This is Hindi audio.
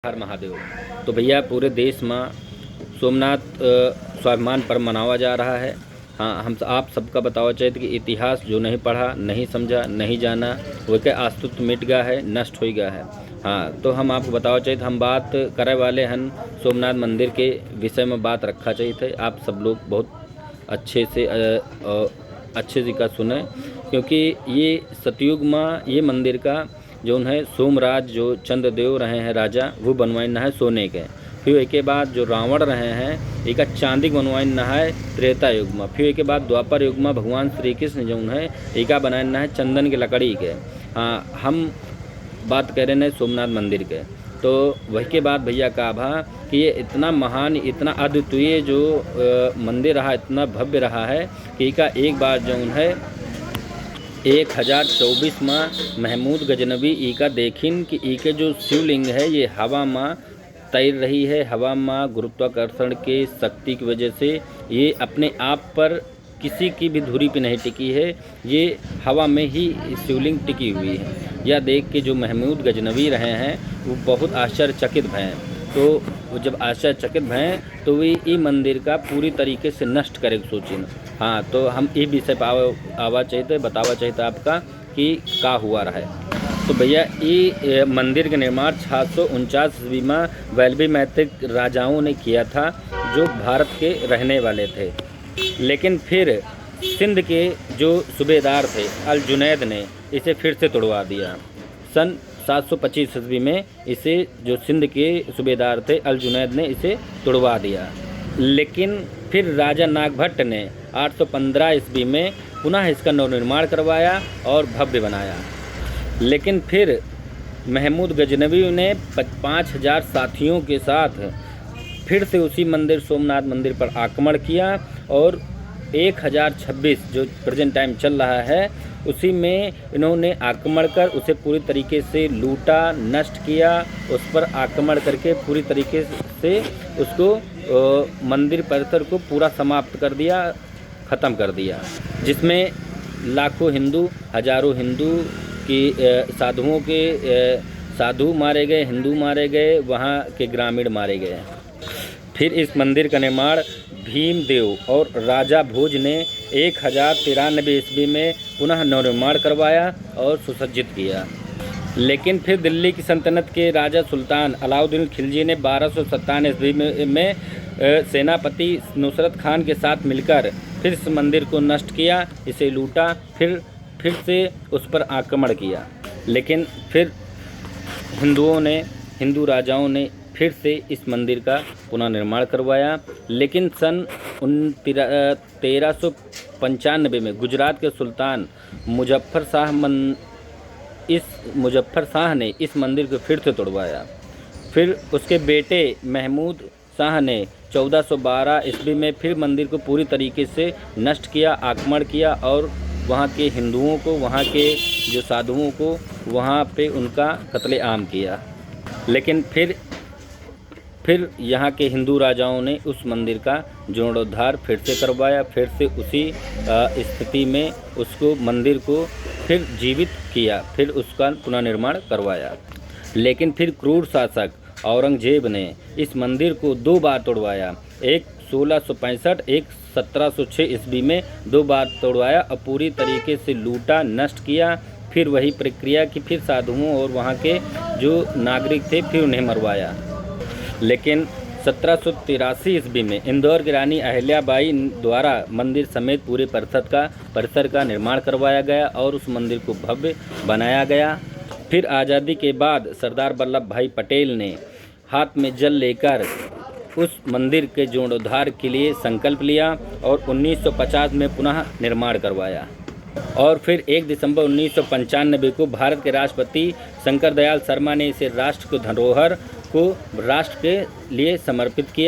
हर महादेव। तो भैया पूरे देश में सोमनाथ स्वाभिमान पर्व मनावा जा रहा है। हाँ, हम आप सबका बतावा चाहिए कि इतिहास जो नहीं पढ़ा, नहीं समझा, नहीं जाना, वो के अस्तित्व मिट गया है, नष्ट हो गया है। हाँ, तो हम आपको बतावा चाहिए, हम बात करे वाले हैं सोमनाथ मंदिर के विषय में बात रखा चाहिए थे। आप सब लोग बहुत अच्छे से का सुने, क्योंकि ये सतयुग में ये मंदिर का जो है सोमराज जो चंद्रदेव रहे हैं राजा, वो बनवाइन है सोने के। फिर एक के बाद जो रावण रहे हैं एक चांदी बनवाइन है त्रेता युग में। फिर एक के बाद द्वापर युग में भगवान श्री कृष्ण जो है एक बनाइन है चंदन के लकड़ी के। हाँ, हम बात कर रहे हैं सोमनाथ मंदिर के। तो वही के बाद भैया कहा भा कि ये इतना महान, इतना अद्वितीय जो मंदिर रहा, इतना भव्य रहा है कि इसका एक बार जो है 1024 में महमूद गजनबी ई का देखिन कि ई के जो शिवलिंग है ये हवा में तैर रही है। हवा में गुरुत्वाकर्षण के शक्ति की वजह से ये अपने आप पर किसी की भी धुरी पे नहीं टिकी है, ये हवा में ही शिवलिंग टिकी हुई है। यह देख के जो महमूद गजनबी रहे हैं वो बहुत आश्चर्यचकित भय। तो वो जब आश्चर्यचकित भय तो वे ई मंदिर का पूरी तरीके से नष्ट करे सोचिन। हाँ, तो हम ये विषय पर आवा चाहिए, बतावा चाहिए आपका कि का हुआ रहा है। तो भैया ये मंदिर का निर्माण 649 ईस्वी में वैलवी मैत्रिक राजाओं ने किया था, जो भारत के रहने वाले थे। लेकिन फिर सिंध के जो सूबेदार थे अल जुनैद ने इसे फिर से तोड़वा दिया। सन 725 ईस्वी में इसे जो सिंध के सूबेदार थे अल जुनैद ने इसे तोड़वा दिया। लेकिन फिर राजा नागभट्ट ने 815 ईस्वी में पुनः इसका नवनिर्माण करवाया और भव्य बनाया। लेकिन फिर महमूद गजनबी ने 5000 साथियों के साथ फिर से उसी मंदिर सोमनाथ मंदिर पर आक्रमण किया और 1026 जो प्रेजेंट टाइम चल रहा है उसी में इन्होंने आक्रमण कर उसे पूरी तरीके से लूटा, नष्ट किया। उस पर आक्रमण करके पूरी तरीके से उसको मंदिर परिसर को पूरा समाप्त कर दिया, ख़त्म कर दिया, जिसमें लाखों हिंदू, हजारों हिंदू की साधुओं के साधु मारे गए, हिंदू मारे गए, वहाँ के ग्रामीण मारे गए। फिर इस मंदिर का निर्माण भीमदेव और राजा भोज ने 1093 ईस्वी में पुनः नवनिर्माण करवाया और सुसज्जित किया। लेकिन फिर दिल्ली की सल्तनत के राजा सुल्तान अलाउद्दीन खिलजी ने 1257 ईस्वी में सेनापति नुसरत खान के साथ मिलकर फिर इस मंदिर को नष्ट किया, इसे लूटा, फिर से उस पर आक्रमण किया। लेकिन फिर हिंदू राजाओं ने फिर से इस मंदिर का पुनः निर्माण करवाया। लेकिन सन 1395 में गुजरात के सुल्तान मुजफ्फर शाह ने इस मंदिर को फिर से तोड़वाया। फिर उसके बेटे महमूद शाह ने 1412 ईस्वी में फिर मंदिर को पूरी तरीके से नष्ट किया, आक्रमण किया और वहाँ के हिंदुओं को, वहाँ के जो साधुओं को वहाँ पे उनका कत्लेआम किया। लेकिन फिर यहाँ के हिंदू राजाओं ने उस मंदिर का जीर्णोद्धार फिर से करवाया, फिर से उसी स्थिति में उसको मंदिर को फिर जीवित किया, फिर उसका पुनर्निर्माण करवाया। लेकिन फिर क्रूर शासक औरंगजेब ने इस मंदिर को 2 बार तोड़वाया, एक 1665, एक 1706 ईस्वी में 2 बार तोड़वाया और पूरी तरीके से लूटा, नष्ट किया। फिर वही प्रक्रिया कि फिर साधुओं और वहाँ के जो नागरिक थे फिर उन्हें मरवाया। लेकिन 1783 ईस्वी में इंदौर की रानी अहिल्याबाई द्वारा मंदिर समेत पूरे परिसर का निर्माण करवाया गया और उस मंदिर को भव्य बनाया गया। फिर आज़ादी के बाद सरदार वल्लभ भाई पटेल ने हाथ में जल लेकर उस मंदिर के जीर्णोद्धार के लिए संकल्प लिया और 1950 में पुनः निर्माण करवाया। और फिर 1 दिसंबर 1995 को भारत के राष्ट्रपति शंकर दयाल शर्मा ने इसे राष्ट्र को धरोहर को राष्ट्र के लिए समर्पित किया।